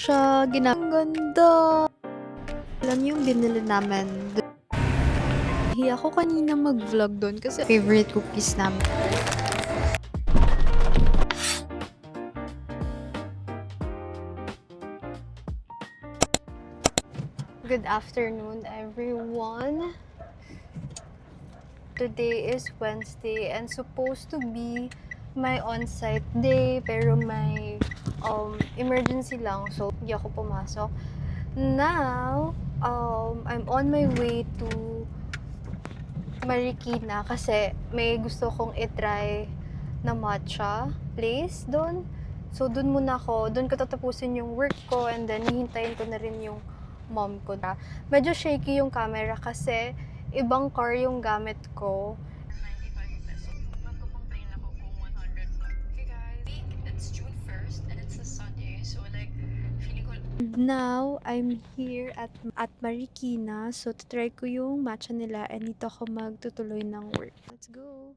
siya. Ang ganda. Alam niyo yung binili namin. Hiya ako kanina mag-vlog doon kasi favorite cookies namin. Good afternoon, everyone. Today is Wednesday and supposed to be my on-site day pero may emergency lang so hindi ako pumasok. Now, I'm on my way to Marikina kasi may gusto kong itry na matcha place doon. So, doon ko tatapusin yung work ko and then hihintayin ko na rin yung mom ko. Medyo shaky yung camera kasi ibang car yung gamit ko. 95 pesos. Magko-complain ako kung 100 lang. Okay guys, it's June 1st and it's a Sunday. So like, feeling ko... Now, I'm here at Marikina. So, try ko yung matcha nila and dito ako magtutuloy ng work. Let's go!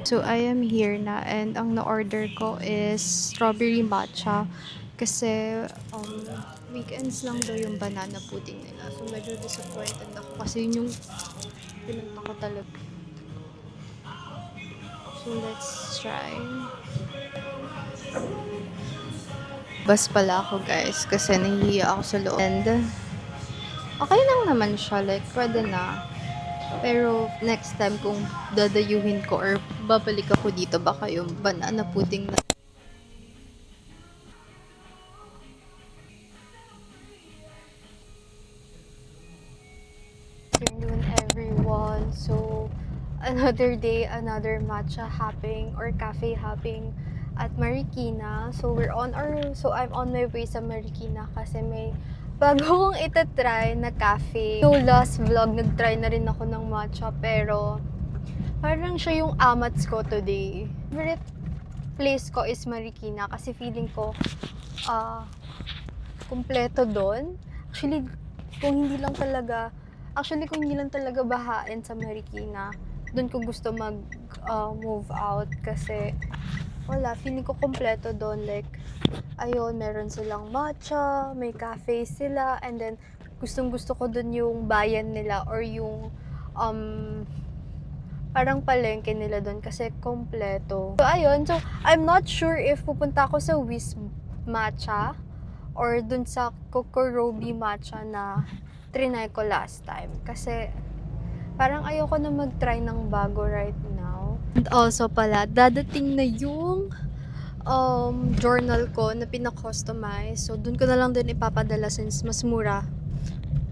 So, I am here na and ang na-order ko is strawberry matcha kasi weekends lang daw yung banana pudding nila. So, medyo disappointed ako kasi yun yung pinunta ko talaga. So, let's try. Bas pala ako guys kasi nahihiya ako sa loob. And okay lang naman siya. Like, pwede na. Pero next time kung dadayuhin ko or babalik ako dito, baka yung banana pudding na. Good afternoon everyone. So, another day, another matcha hopping or cafe hopping at Marikina. So, I'm on my way sa Marikina kasi may bago kong itatry na cafe. So, last vlog, nagtry na rin ako ng matcha pero parang siya yung amats ko today. Favorite place ko is Marikina kasi feeling ko kumpleto doon. Kung hindi lang talaga bahain sa Marikina, doon ko gusto move out kasi wala, feeling ko kumpleto doon. Like, ayun, meron silang matcha, may cafe sila, and then gustong gusto ko doon yung bayan nila or yung parang palengke nila doon kasi kompleto. So, ayun. So, I'm not sure if pupunta ako sa Wiz Matcha or dun sa Kokorobi Matcha na trinay ko last time. Kasi, parang ayoko na mag-try ng bago right now. And also pala, dadating na yung journal ko na pina-customize. So, dun ko na lang din ipapadala since mas mura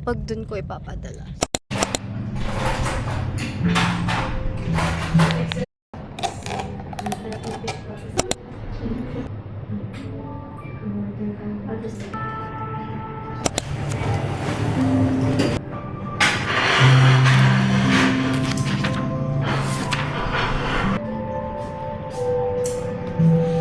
pag dun ko ipapadala.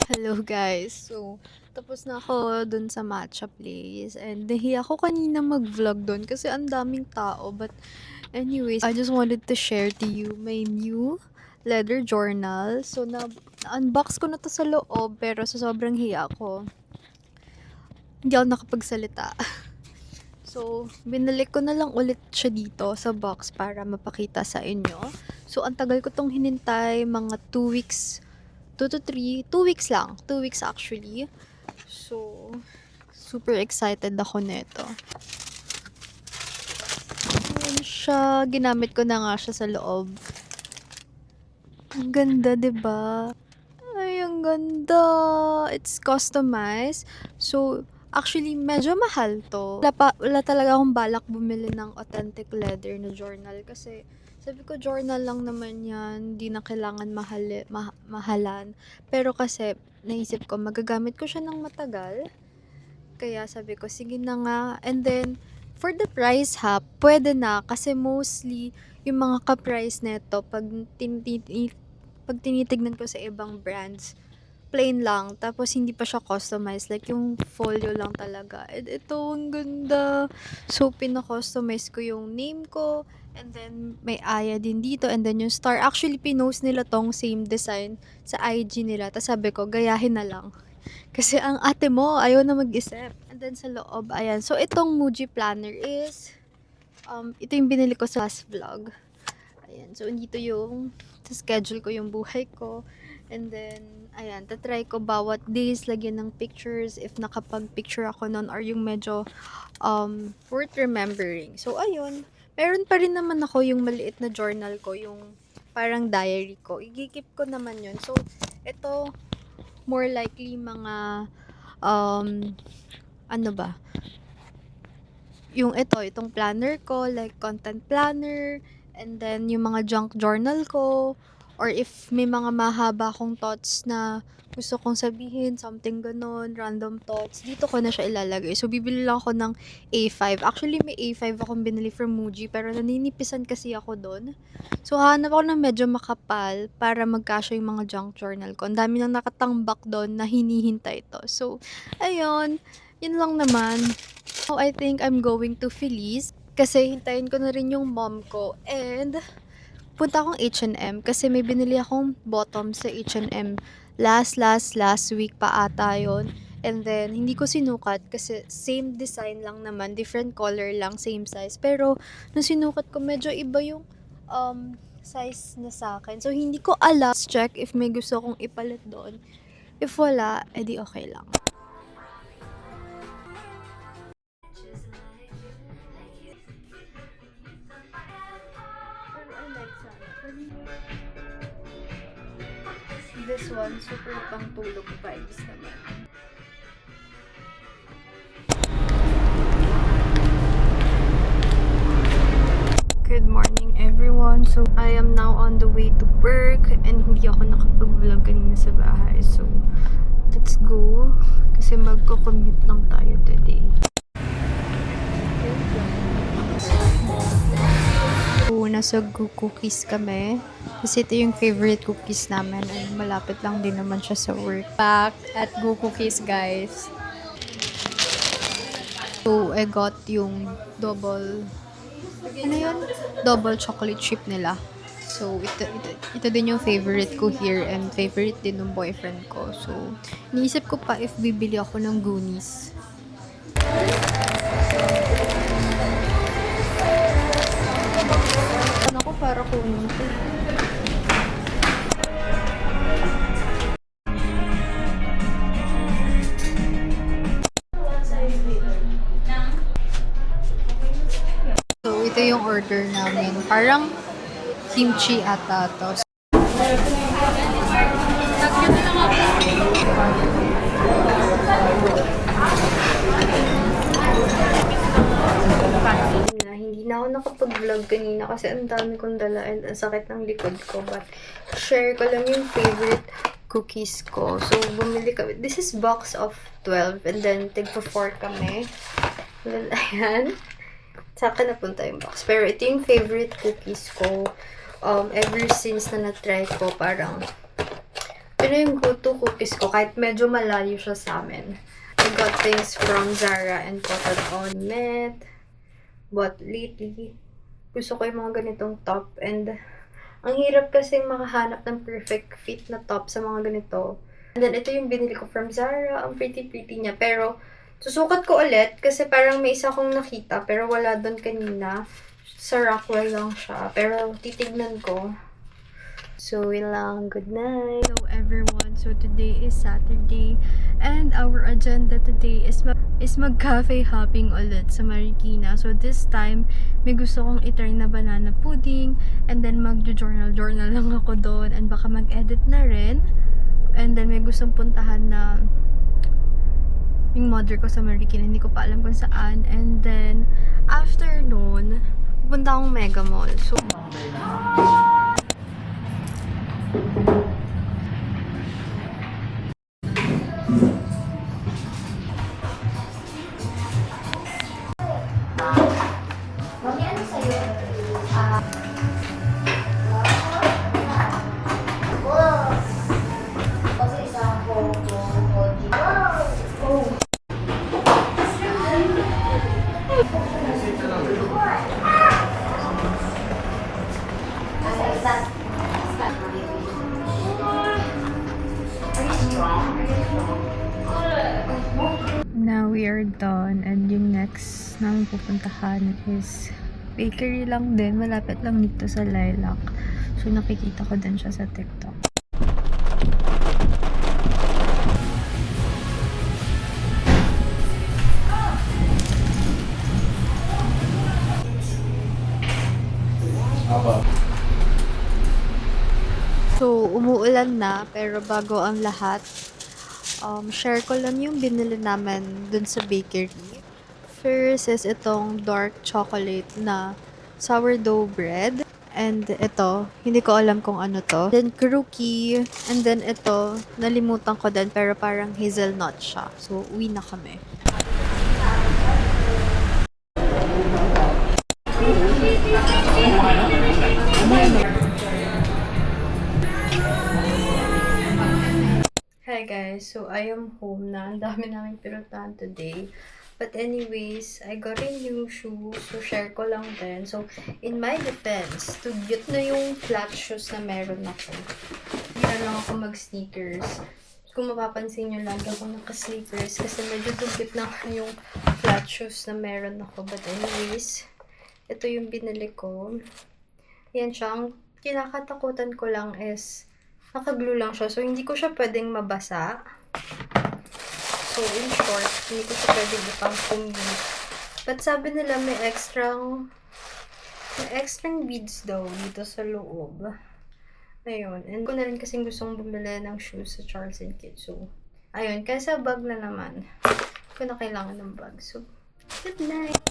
Hello guys, so tapos na ako dun sa matcha place and nahiya ako kanina mag-vlog dun kasi ang daming tao, but anyways, I just wanted to share to you my new leather journal. So na-unbox ko na to sa loob pero sa sobrang hiya ko hindi ako nakapagsalita. So, binalik ko na lang ulit siya dito sa box para mapakita sa inyo. So, ang tagal ko tong hinintay, mga 2 weeks 2 to 3, 2 weeks lang. 2 weeks actually. So, super excited ako nito. Ayan siya. Ginamit ko na nga siya sa loob. Ang ganda, 'di ba? Ay, ang ganda. It's customized. So, actually, medyo mahal to. Wala talaga akong balak bumili ng authentic leather na journal kasi sabi ko, journal lang naman yan. Hindi na kailangan mahalan. Pero kasi, naisip ko, magagamit ko siya ng matagal. Kaya sabi ko, sige na nga. And then, for the price ha, pwede na. Kasi mostly, yung mga ka-price neto, pag tinitignan ko sa ibang brands, plain lang. Tapos, hindi pa siya customized. Like, yung folio lang talaga. And ito, ang ganda. So, pina-customize ko yung name ko. And then, may Aya din dito. And then, yung star. Actually, pinost nila tong same design sa IG nila. Tapos sabi ko, gayahin na lang. Kasi ang ate mo, ayaw na mag-isip. And then, sa loob, ayan. So, itong Muji planner is, ito yung binili ko sa last vlog. Ayan. So, dito yung, sa schedule ko yung buhay ko. And then, ayan, tatry ko bawat days, lagyan ng pictures if nakapag-picture ako nun or yung medyo worth remembering. So, ayun. Meron pa rin naman ako yung maliit na journal ko, yung parang diary ko. Igikip ko naman yun. So, ito, more likely mga, ano ba? Yung itong planner ko, like content planner, and then yung mga junk journal ko, or if may mga mahaba akong thoughts na gusto kong sabihin, something ganon, random thoughts, dito ko na siya ilalagay. So, bibili lang ako ng A5. Actually, may A5 akong binili from Muji, pero naninipisan kasi ako doon. So, hanap ako ng medyo makapal para magkasya yung mga junk journal ko. Ang dami nang nakatambak doon na hinihintay to. So, ayun. Yun lang naman. Now, I think I'm going to Feliz kasi hintayin ko na rin yung mom ko. And, punta akong H&M kasi may binili akong bottom sa H&M last week pa ata yun. And then, hindi ko sinukat kasi same design lang naman, different color lang, same size. Pero, nung sinukat ko, medyo iba yung size na sa akin. So, hindi ko alam. Let's check if may gusto kong ipalit doon. If wala, edi okay lang. This one, super pang tulog vibes naman. Good morning everyone. So, I am now on the way to work and hindi ako nakapag-vlog kanina sa bahay. So, let's go. Kasi magko-commute lang tayo today. So, nasa cookies kami. Kasi ito yung favorite cookies namin. And malapit lang din naman siya sa work. Back at Go Cookies, guys. So, I got yung double... Ano yun? Double chocolate chip nila. So, ito din yung favorite ko here and favorite din ng boyfriend ko. So, iniisip ko pa if bibili ako ng Goonies. Ako para kunin ko. So, ito yung order namin. Parang kimchi ata to. Hindi na ako nakapag-vlog kanina kasi ang dami kong dala and ang sakit ng likod ko. But, share ko lang yung favorite cookies ko. So, bumili kami. This is box of 12 and then tigpa 4 kami. And then, ayan. Saka napunta yung box. Pero ito yung favorite cookies ko. Ever since na na-try ko, parang ito na yung go-to cookies ko. Kahit medyo malayo siya sa amin. I got things from Zara and Cotton On Met. But lately, gusto ko yung mga ganitong top. And ang hirap kasi makahanap ng perfect fit na top sa mga ganito. And then, ito yung binili ko from Zara. Ang pretty-pretty niya. Pero, susukat ko ulit kasi parang may isa kong nakita. Pero wala doon kanina. Sa Rockwell lang siya. Pero, titignan ko. So, yun lang. Good night. Hello, everyone. So, today is Saturday. And our agenda today is mag-cafe hopping ulit sa Marikina. So, this time, may gusto kong itry na banana pudding. And then, mag-journal lang ako doon. And baka mag-edit na rin. And then, may gustong puntahan na yung mother ko sa Marikina. Hindi ko pa alam kung saan. And then, after noon, pupunta akong Mega Mall. So, Now we are done and yung next namin pupuntahan is bakery lang din. Malapit lang dito sa Lilac. So nakikita ko din siya sa TikTok. So, umuulan na, pero bago ang lahat, share ko lang yung binili namin dun sa bakery. First is itong dark chocolate na sourdough bread. And ito, hindi ko alam kung ano to. Then, cookie. And then ito, nalimutan ko din, pero parang hazelnut siya. So, uwi na kami. Hi guys, so I am home na. Ang dami namin pinuntahan today. But anyways, I got a new shoes. So share ko lang din. So in my defense, tugyot na yung flat shoes na meron ako. Hindi lang ako mag-sneakers. Kung mapapansin nyo, lagi ako naka-sneakers kasi medyo tugyot na yung flat shoes na meron ako. But anyways, ito yung binili ko. Yan siya. Ang kinakatakutan ko lang is naka-glue lang siya. So, hindi ko siya pwedeng mabasa. So, in short, hindi ko siya pwedeng ipang-commute. But sabi nila may extrang beads daw dito sa loob. Ayun. And ko na rin kasing gustong bumili ng shoes sa Charles & Kit. So, ayun. Kaya sa bag na naman, ko na kailangan ng bag. So, good night!